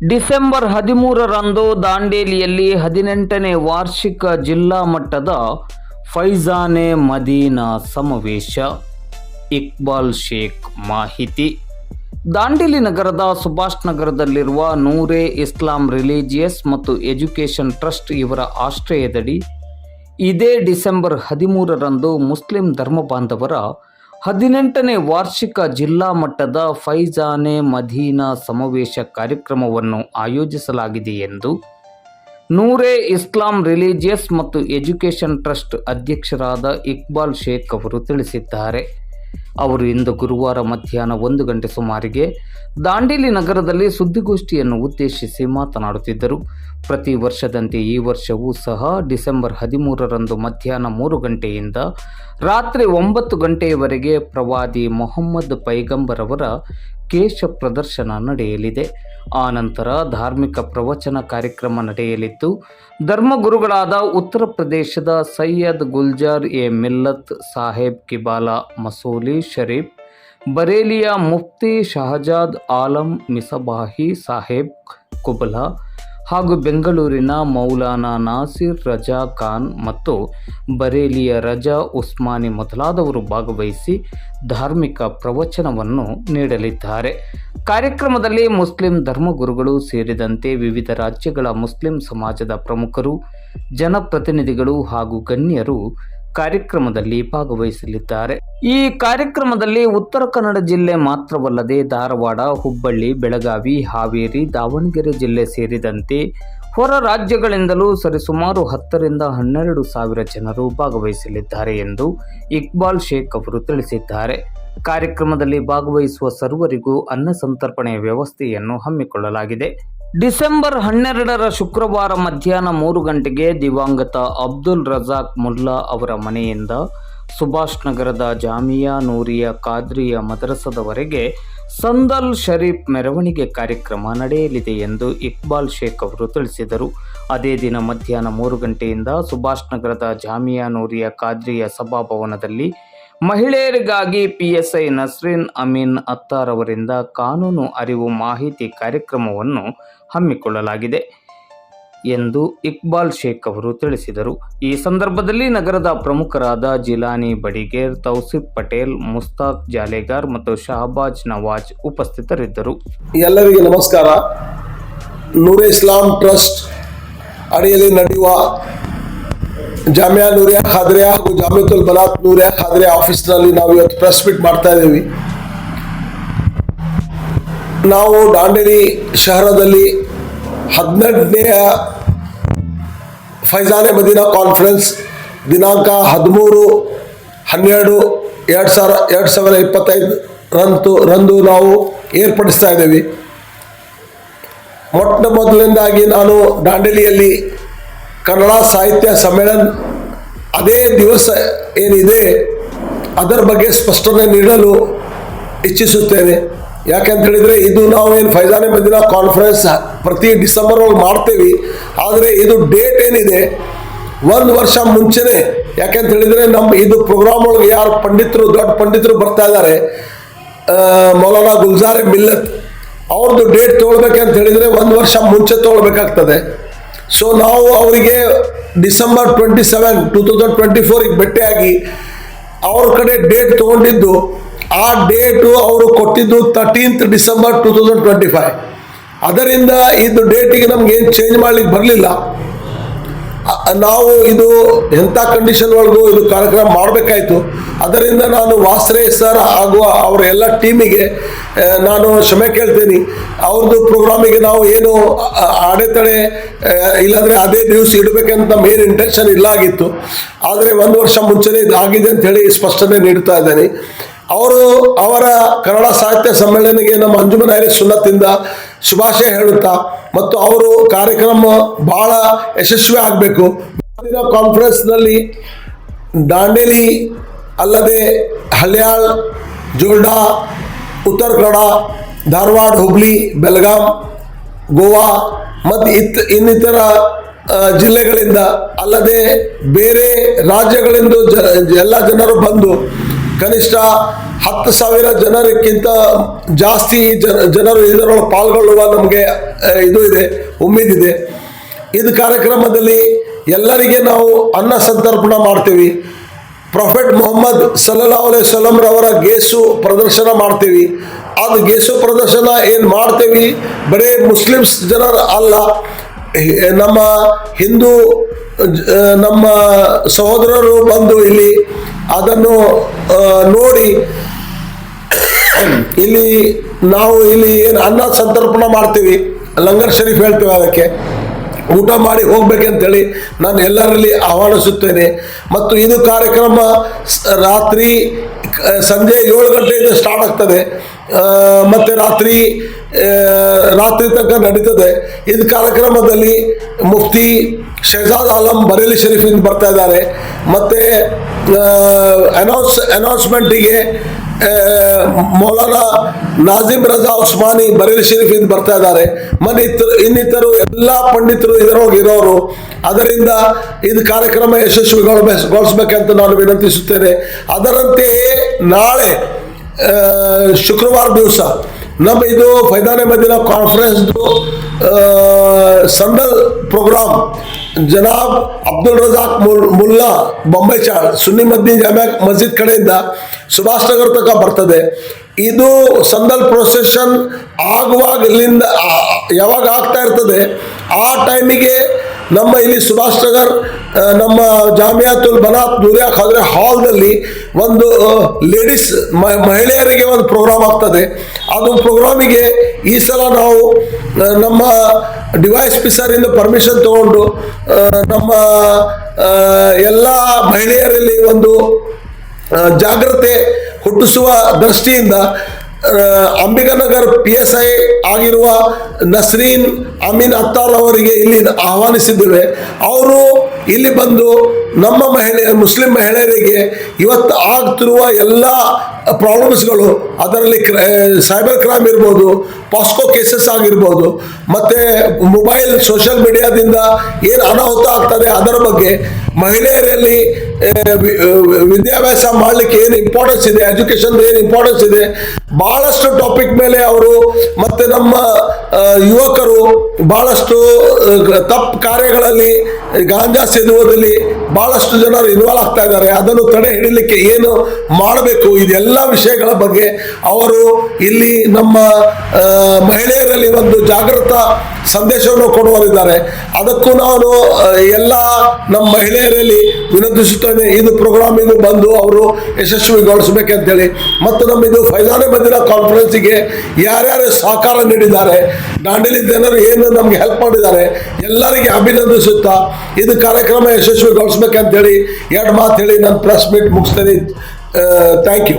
December 13ರಂದು ದಾಂಡೇಲಿಯಲ್ಲಿ 18ನೇ ವಾರ್ಷಿಕ ಜಿಲ್ಲಾ ಮಟ್ಟದ ಫೈಜಾನೆ ಮದೀನಾ ಸಮಾವೇಶ. ಇಕ್ಬಾಲ್ ಶೇಖ್ ಮಾಹಿತಿ. ದಾಂಡೇಲಿ ನಗರದ ಸುಭಾಷ್ ನಗರದಲ್ಲಿರುವ ನೂರೆ ಇಸ್ಲಾಂ ರಿಲಿಜಿಯಸ್ ಮತ್ತು ಎಜುಕೇಷನ್ ಟ್ರಸ್ಟ್ ಇವರ ಆಶ್ರಯದಡಿ ಇದೇ ಡಿಸೆಂಬರ್ 13ರಂದು ಮುಸ್ಲಿಂ ಧರ್ಮ ಬಾಂಧವರ 18ನೇ ವಾರ್ಷಿಕ ಜಿಲ್ಲಾ ಮಟ್ಟದ ಫೈಜಾನೆ ಮದೀನಾ ಸಮಾವೇಶ ಕಾರ್ಯಕ್ರಮವನ್ನು ಆಯೋಜಿಸಲಾಗಿದೆ ಎಂದು ನೂರೆ ಇಸ್ಲಾಂ ರಿಲಿಜಿಯಸ್ ಮತ್ತು ಎಜುಕೇಷನ್ ಟ್ರಸ್ಟ್ ಅಧ್ಯಕ್ಷರಾದ ಇಕ್ಬಾಲ್ ಶೇಖ್ ಅವರು ತಿಳಿಸಿದ್ದಾರೆ. ಅವರು ಇಂದು ಗುರುವಾರ ಮಧ್ಯಾಹ್ನ 1 ಗಂಟೆ ಸುಮಾರಿಗೆ ದಾಂಡೇಲಿ ನಗರದಲ್ಲಿ ಸುದ್ದಿಗೋಷ್ಠಿಯನ್ನು ಉದ್ದೇಶಿಸಿ ಮಾತನಾಡುತ್ತಿದ್ದರು. ಪ್ರತಿ ವರ್ಷದಂತೆ ಈ ವರ್ಷವೂ ಸಹ ಡಿಸೆಂಬರ್ 13ರಂದು ಮಧ್ಯಾಹ್ನ 3 ಗಂಟೆಯಿಂದ ರಾತ್ರಿ 9 ಗಂಟೆಯವರೆಗೆ ಪ್ರವಾದಿ ಮೊಹಮ್ಮದ್ ಪೈಗಂಬರ್ ಅವರ ಕೇಶ ಪ್ರದರ್ಶನ ನಡೆಯಲಿದೆ. ಆನಂತರ ಧಾರ್ಮಿಕ ಪ್ರವಚನ ಕಾರ್ಯಕ್ರಮ ನಡೆಯಲಿದ್ದು, ಧರ್ಮಗುರುಗಳಾದ ಉತ್ತರ ಪ್ರದೇಶದ ಸೈಯದ್ ಗುಲ್ಜಾರ್ ಎ ಮಿಲ್ಲತ್ ಸಾಹೇಬ್ ಕಿಬಾಲಾ ಮಸೂಲಿ ಶರೀಫ್, ಬರೇಲಿಯ ಮುಫ್ತಿ ಶಹಜಾದ್ ಆಲಂ ಮಿಸಬಾಹಿ ಸಾಹೇಬ್ ಕುಬಲಾ ಹಾಗೂ ಬೆಂಗಳೂರಿನ ಮೌಲಾನಾ ನಾಸಿರ್ ರಜಾ ಖಾನ್ ಮತ್ತು ಬರೇಲಿಯ ರಜಾ ಉಸ್ಮಾನಿ ಮೊದಲಾದವರು ಭಾಗವಹಿಸಿ ಧಾರ್ಮಿಕ ಪ್ರವಚನವನ್ನು ನೀಡಲಿದ್ದಾರೆ. ಕಾರ್ಯಕ್ರಮದಲ್ಲಿ ಮುಸ್ಲಿಂ ಧರ್ಮಗುರುಗಳು ಸೇರಿದಂತೆ ವಿವಿಧ ರಾಜ್ಯಗಳ ಮುಸ್ಲಿಂ ಸಮಾಜದ ಪ್ರಮುಖರು, ಜನಪ್ರತಿನಿಧಿಗಳು ಹಾಗೂ ಗಣ್ಯರು ಕಾರ್ಯಕ್ರಮದಲ್ಲಿ ಭಾಗವಹಿಸಲಿದ್ದಾರೆ. ಈ ಕಾರ್ಯಕ್ರಮದಲ್ಲಿ ಉತ್ತರ ಕನ್ನಡ ಜಿಲ್ಲೆ ಮಾತ್ರವಲ್ಲದೆ ಧಾರವಾಡ, ಹುಬ್ಬಳ್ಳಿ, ಬೆಳಗಾವಿ, ಹಾವೇರಿ, ದಾವಣಗೆರೆ ಜಿಲ್ಲೆ ಸೇರಿದಂತೆ ಹೊರ ರಾಜ್ಯಗಳಿಂದಲೂ ಸರಿಸುಮಾರು 10 ರಿಂದ 12 ಸಾವಿರ ಜನರು ಭಾಗವಹಿಸಲಿದ್ದಾರೆ ಎಂದು ಇಕ್ಬಾಲ್ ಶೇಖ್ ಅವರು ತಿಳಿಸಿದ್ದಾರೆ. ಕಾರ್ಯಕ್ರಮದಲ್ಲಿ ಭಾಗವಹಿಸುವ ಸರ್ವರಿಗೂ ಅನ್ನ ಸಂತರ್ಪಣೆಯ ವ್ಯವಸ್ಥೆಯನ್ನು ಹಮ್ಮಿಕೊಳ್ಳಲಾಗಿದೆ. ಡಿಸೆಂಬರ್ 12ರ ಶುಕ್ರವಾರ ಮಧ್ಯಾಹ್ನ 3 ಗಂಟೆಗೆ ದಿವಂಗತ ಅಬ್ದುಲ್ ರಜಾಕ್ ಮುಲ್ಲಾ ಅವರ ಮನೆಯಿಂದ ಸುಭಾಷ್ ನಗರದ ಜಾಮಿಯಾ ನೂರಿಯಾ ಖಾದ್ರಿಯಾ ಮದರಸದವರೆಗೆ ಸಂದಲ್ ಶರೀಫ್ ಮೆರವಣಿಗೆ ಕಾರ್ಯಕ್ರಮ ನಡೆಯಲಿದೆ ಎಂದು ಇಕ್ಬಾಲ್ ಶೇಖ್ ಅವರು ತಿಳಿಸಿದರು. ಅದೇ ದಿನ ಮಧ್ಯಾಹ್ನ 3 ಗಂಟೆಯಿಂದ ಸುಭಾಷ್ ನಗರದ ಜಾಮಿಯಾ ನೂರಿಯಾ ಖಾದ್ರಿಯಾ ಸಭಾಭವನದಲ್ಲಿ ಮಹಿಳೆಯರಿಗಾಗಿ PSI ನಸ್ರೀನ್ ಅಮೀನ್ ಅತ್ತಾರ್ ಅವರಿಂದ ಕಾನೂನು ಅರಿವು ಮಾಹಿತಿ ಕಾರ್ಯಕ್ರಮವನ್ನು ಹಮ್ಮಿಕೊಳ್ಳಲಾಗಿದೆ ಎಂದು ಇಕ್ಬಾಲ್ ಶೇಖ್ ಅವರು ತಿಳಿಸಿದರು. ಈ ಸಂದರ್ಭದಲ್ಲಿ ನಗರದ ಪ್ರಮುಖರಾದ ಜಿಲಾನಿ ಬಡಿಗೇರ್, ತೌಸಿಫ್ ಪಟೇಲ್, ಮುಸ್ತಾಕ್ ಜಾಲೇಗಾರ್ ಮತ್ತು ಶಹಬಾಜ್ ನವಾಜ್ ಉಪಸ್ಥಿತರಿದ್ದರು. ಎಲ್ಲರಿಗೆ ನಮಸ್ಕಾರ. ನೂರೆ ಇಸ್ಲಾಂ ಟ್ರಸ್ಟ್ ಅಡಿಯಲ್ಲಿ ನಡೆಯುವ ಜಾಮಿಯಾ ನೂರಿಯಾ ಖಾದ್ರಿಯಾ ಹಾಗೂ ಜಾಮಿಯತುಲ್ ಬನಾತ್ ನೂರಿಯಾ ಖಾದ್ರಿಯಾ ಆಫೀಸ್ನಲ್ಲಿ ನಾವು ಇವತ್ತು ಪ್ರೆಸ್ ಮೀಟ್ ಮಾಡ್ತಾ ಇದ್ದೀವಿ. ನಾವು ದಾಂಡೇಲಿ ಶಹರದಲ್ಲಿ 18ನೇ ಫೈಜಾನೆ ಮದೀನಾ ಕಾನ್ಫರೆನ್ಸ್ ದಿನಾಂಕ 13/12/2025ರಂದು ನಾವು ಏರ್ಪಡಿಸ್ತಾ ಇದ್ದೇವೆ. ಮೊಟ್ಟ ಮೊದಲನೇದಾಗಿ ನಾನು ದಾಂಡೇಲಿಯಲ್ಲಿ ಕನ್ನಡ ಸಾಹಿತ್ಯ ಸಮ್ಮೇಳನ ಅದೇ ದಿವಸ ಏನಿದೆ ಅದರ ಬಗ್ಗೆ ಸ್ಪಷ್ಟನೆ ನೀಡಲು ಇಚ್ಛಿಸುತ್ತೇನೆ. ಯಾಕೆಂತ ಹೇಳಿದರೆ ಇದು ನಾವೇನು ಫೈಜಾನೆ ಮದೀನಾ ಕಾನ್ಫರೆನ್ಸ್ ಪ್ರತಿ ಡಿಸೆಂಬರ್ ಒಳಗೆ ಮಾಡ್ತೇವೆ, ಆದರೆ ಇದು ಡೇಟ್ ಏನಿದೆ 1 ವರ್ಷ ಮುಂಚೆನೆ. ಯಾಕೆಂತ ಹೇಳಿದರೆ ನಮ್ಮ ಇದು ಪ್ರೋಗ್ರಾಮ್ ಒಳಗೆ ಯಾರು ಪಂಡಿತರು, ದೊಡ್ಡ ಪಂಡಿತರು ಬರ್ತಾ ಇದ್ದಾರೆ, ಮೌಲಾನಾ ಗುಲ್ಜಾರ್ ಎ ಮಿಲ್ಲತ್ ಅವ್ರದ್ದು ಡೇಟ್ ತೊಗೊಳ್ಬೇಕಂತ ಹೇಳಿದರೆ 1 ವರ್ಷ ಮುಂಚೆ ತೊಗೊಳ್ಬೇಕಾಗ್ತದೆ. ಸೊ ನಾವು ಅವರಿಗೆ ಡಿಸೆಂಬರ್ 27, 2024 ಭೇಟಿಯಾಗಿ ಅವ್ರ ಕಡೆ ಡೇಟ್ ತೊಗೊಂಡಿದ್ದು, ಆ ಡೇಟು ಅವರು ಕೊಟ್ಟಿದ್ದು 13th ಡಿಸೆಂಬರ್ 2025. ಅದರಿಂದ ಇದು ಡೇಟಿಗೆ ನಮ್ಗೆ ಏನು ಚೇಂಜ್ ಮಾಡ್ಲಿಕ್ಕೆ ಬರಲಿಲ್ಲ. ನಾವು ಇದು ಎಂಥ ಕಂಡೀಷನ್ ಒಳಗೂ ಇದು ಕಾರ್ಯಕ್ರಮ ಮಾಡಬೇಕಾಯ್ತು. ಅದರಿಂದ ನಾನು ವಾಸ್ರೆ ಸರ್ ಹಾಗೂ ಅವರ ಎಲ್ಲ ಟೀಮಿಗೆ ನಾನು ಕ್ಷಮೆ ಕೇಳ್ತೀನಿ. ಅವ್ರದ್ದು ಪ್ರೋಗ್ರಾಮಿಗೆ ನಾವು ಏನು ಅಡೆತಡೆ ಇಲ್ಲಾಂದರೆ ಅದೇ ದಿವಸ ಇಡಬೇಕಂತ ಮೇನ್ ಇಂಟೆನ್ಷನ್ ಇಲ್ಲ ಆಗಿತ್ತು. ಆದರೆ 1 ವರ್ಷ ಮುಂಚೆನೇ ಇದಾಗಿದೆ ಅಂತ ಹೇಳಿ ಸ್ಪಷ್ಟನೆ ನೀಡ್ತಾ ಇದ್ದೇನೆ. ಅವರ ಕನ್ನಡ ಸಾಹಿತ್ಯ ಸಮ್ಮೇಳನಕ್ಕೆ ನಮ್ಮ ಅಂಜುಮನ್ ಅಹ್ಲೆ ಸುನ್ನತಿಂದ ಶುಭಾಶಯ ಹೇಳುತ್ತಾ ಮತ್ತು ಅವರು ಕಾರ್ಯಕ್ರಮ ಬಹಳ ಯಶಸ್ವಿ ಆಗಬೇಕು. ಕಾನ್ಫರೆನ್ಸ್ನಲ್ಲಿ ದಾಂಡೇಲಿ ಅಲ್ಲದೆ ಹಳ್ಯಾಳ್, ಜೋಲ್ಡಾ, ಉತ್ತರ ಕನ್ನಡ, ಧಾರವಾಡ, ಹುಬ್ಳಿ, ಬೆಳಗಾಂ, ಗೋವಾ ಮತ್ತು ಇನ್ನಿತರ ಜಿಲ್ಲೆಗಳಿಂದ ಅಲ್ಲದೆ ಬೇರೆ ರಾಜ್ಯಗಳಿಂದ ಎಲ್ಲ ಜನರು ಬಂದು ಕನಿಷ್ಠ 10,000 ಜನರಿಗಿಂತ ಜಾಸ್ತಿ ಜನರು ಇದರೊಳಗೆ ಪಾಲ್ಗೊಳ್ಳುವ ನಮಗೆ ಇದು ಇದೆ, ಉಮ್ಮಿದಿದೆ. ಇದು ಕಾರ್ಯಕ್ರಮದಲ್ಲಿ ಎಲ್ಲರಿಗೆ ನಾವು ಅನ್ನ ಸಂತರ್ಪಣೆ ಮಾಡ್ತೀವಿ. ಪ್ರೊಫೆಟ್ ಮೊಹಮ್ಮದ್ ಸಲ್ಲಲ್ಲಾಹು ಅಲೈಹಿ ವಸಲ್ಲಂ ರವರ ಗೇಸು ಪ್ರದರ್ಶನ ಮಾಡ್ತೀವಿ. ಅದು ಗೇಸು ಪ್ರದರ್ಶನ ಏನು ಮಾಡ್ತೀವಿ ಬರೀ ಮುಸ್ಲಿಮ್ಸ್ ಜನರು ಅಲ್ಲ, ನಮ್ಮ ಹಿಂದೂ ನಮ್ಮ ಸಹೋದರರು ಬಂದು ಇಲ್ಲಿ ಅದನ್ನು ನೋಡಿ ಇಲ್ಲಿ ನಾವು ಇಲ್ಲಿ ಏನು ಅನ್ನ ಸಂತರ್ಪಣೆ ಮಾಡ್ತೀವಿ, ಲಂಗರ್ ಶರೀಫ್ ಹೇಳ್ತೇವೆ, ಅದಕ್ಕೆ ಊಟ ಮಾಡಿ ಹೋಗ್ಬೇಕಂತೇಳಿ ನಾನು ಎಲ್ಲರಲ್ಲಿ ಆಹ್ವಾನಿಸುತ್ತೇನೆ. ಮತ್ತು ಇದು ಕಾರ್ಯಕ್ರಮ ರಾತ್ರಿ ಸಂಜೆ 7 ಗಂಟೆಯಿಂದ ಸ್ಟಾರ್ಟ್ ಆಗ್ತದೆ ಮತ್ತು ರಾತ್ರಿ ತನಕ ನಡೀತದೆ. ಇದು ಕಾರ್ಯಕ್ರಮದಲ್ಲಿ ಮುಫ್ತಿ ಶಹಜಾದ್ ಆಲಂ ಬರೇಲಿ ಶರೀಫಿಂದ ಬರ್ತಾ ಇದ್ದಾರೆ. ಮತ್ತು ಅನೌನ್ಸ್ಮೆಂಟಿಗೆ ಮೌಲಾನಾ ನಾಜಿಮ್ ರಜಾ ಉಸ್ಮಾನಿ ಬರೇಲಿ ಶರೀಫಿಂದ ಬರ್ತಾ ಇದ್ದಾರೆ. ಇನ್ನಿತರು ಎಲ್ಲ ಪಂಡಿತರು ಇದರೊಳಗೆ ಇರೋರು. ಅದರಿಂದ ಇದು ಕಾರ್ಯಕ್ರಮ ಯಶಸ್ವಿಗೊಳಿಸಬೇಕಂತ ನಾನು ವಿನಂತಿಸುತ್ತೇನೆ. ಅದರಂತೆಯೇ ನಾಳೆ ಶುಕ್ರವಾರ ದಿವಸ ನಮ್ಮ ಇದು ಫೈದಾನೆ ಮದೀನಾ ಕಾನ್ಫರೆನ್ಸ್ದು ಸಂದಲ್ ಪ್ರೋಗ್ರಾಮ್ ಜನಾಬ್ ಅಬ್ದುಲ್ ರಜಾಕ್ ಮುಲ್ಲಾ ಬೊಂಬೈಚಾಳ್ ಸುನ್ನಿ ಮದ್ದೀನ್ ಜಾಮಿಯಾ ಮಸ್ಜಿದ್ ಕಡೆಯಿಂದ ಸುಭಾಷ್ ನಗರ ತನಕ ಬರ್ತದೆ. ಇದು ಸಂದಲ್ ಪ್ರೊಸೆಷನ್ ಆಗುವಾಗಲಿಂದ ಯಾವಾಗ ಆಗ್ತಾ ಇರ್ತದೆ ಆ ಟೈಮಿಗೆ ನಮ್ಮ ಇಲ್ಲಿ ಸುಭಾಷ್ ನಗರ್ ನಮ್ಮ ಜಾಮಿಯಾತುಲ್ ಬನಾತ್ ನೂರಿಯಾ ಖಾದ್ರೆ ಹಾಲ್ನಲ್ಲಿ ಒಂದು ಲೇಡೀಸ್ ಮಹಿಳೆಯರಿಗೆ ಒಂದು ಪ್ರೋಗ್ರಾಮ್ ಆಗ್ತದೆ. ಅದು ಪ್ರೋಗ್ರಾಮಿಗೆ ಈ ಸಲ ನಾವು ನಮ್ಮ DYSP ಸರಿಂದ ಪರ್ಮಿಷನ್ ತಗೊಂಡು ನಮ್ಮ ಎಲ್ಲ ಮಹಿಳೆಯರಲ್ಲಿ ಒಂದು ಜಾಗ್ರತೆ ಹುಟ್ಟಿಸುವ ದೃಷ್ಟಿಯಿಂದ ಅಂಬಿಕಾನಗರ್ PSI ಆಗಿರುವ ನಸ್ರೀನ್ ಅಮೀನ್ ಅತ್ತಾರ್ ಅವರಿಗೆ ಇಲ್ಲಿ ಆಹ್ವಾನಿಸಿದ್ದೇವೆ. ಅವರು ಇಲ್ಲಿ ಬಂದು ನಮ್ಮ ಮುಸ್ಲಿಂ ಮಹಿಳೆಯರಿಗೆ ಇವತ್ತು ಆಗ್ತಿರುವ ಎಲ್ಲ ಪ್ರಾಬ್ಲಮ್ಸ್ಗಳು, ಅದರಲ್ಲಿ ಸೈಬರ್ ಕ್ರೈಮ್ ಇರ್ಬೋದು, ಪಾಸ್ಕೋ ಕೇಸಸ್ ಆಗಿರ್ಬೋದು, ಮತ್ತು ಮೊಬೈಲ್ ಸೋಷಿಯಲ್ ಮೀಡಿಯಾದಿಂದ ಏನು ಅನಾಹುತ ಆಗ್ತದೆ ಅದರ ಬಗ್ಗೆ, ಮಹಿಳೆಯರಲ್ಲಿ ವಿದ್ಯಾಭ್ಯಾಸ ಮಾಡಲಿಕ್ಕೆ ಏನು ಇಂಪಾರ್ಟೆನ್ಸ್ ಇದೆ, ಎಜುಕೇಷನ್ ಏನು ಇಂಪಾರ್ಟೆನ್ಸ್ ಇದೆ, ಬಹಳಷ್ಟು ಟಾಪಿಕ್ ಮೇಲೆ ಅವರು ಮತ್ತು ನಮ್ಮ ಯುವಕರು ಬಹಳಷ್ಟು ತಪ್ಪು ಕಾರ್ಯಗಳಲ್ಲಿ ಗಾಂಜಾ ಸೇದುವುದರಲ್ಲಿ ಬಹಳಷ್ಟು ಜನರು ಇನ್ವಾಲ್ವ್ ಆಗ್ತಾ ಇದ್ದಾರೆ. ಅದನ್ನು ತಡೆ ಹಿಡಿಲಿಕ್ಕೆ ಏನು ಮಾಡಬೇಕು, ಇದೆಲ್ಲ ವಿಷಯಗಳ ಬಗ್ಗೆ ಅವರು ಇಲ್ಲಿ ನಮ್ಮ ಮಹಿಳೆಯರಲ್ಲಿ ಒಂದು ಜಾಗೃತ ಸಂದೇಶವನ್ನು ಕೊಡುವರಿದ್ದಾರೆ. ಅದಕ್ಕೂ ನಾನು ಎಲ್ಲ ನಮ್ಮ ಮಹಿಳೆಯರಲ್ಲಿ ವಿನಂತಿಸುತ್ತೇನೆ, ಇದು ಪ್ರೋಗ್ರಾಮ್ ಇದು ಬಂದು ಅವರು ಯಶಸ್ವಿಗೊಳಿಸಬೇಕಂತೇಳಿ. ಮತ್ತು ನಮ್ಮಿದು ಫೈಜಾನೆ ಮದೀನಾ ಕಾನ್ಫರೆನ್ಸಿಗೆ ಯಾರ್ಯಾರು ಸಹಕಾರ ನೀಡಿದ್ದಾರೆ, ದಾಂಡೇಲಿ ಜನರು ಏನು ನಮಗೆ ಹೆಲ್ಪ್ ಮಾಡಿದ್ದಾರೆ, ಎಲ್ಲರಿಗೆ ಅಭಿನಂದಿಸುತ್ತಾ ಇದು ಕಾರ್ಯಕ್ರಮ ಯಶಸ್ವಿಗೊಳಿಸಬೇಕಂತೇಳಿ 2 ಮಾತು ಹೇಳಿ ನಾನು ಪ್ರೆಸ್ ಮೀಟ್ ಮುಗಿಸ್ತೇನೆ. Thank you.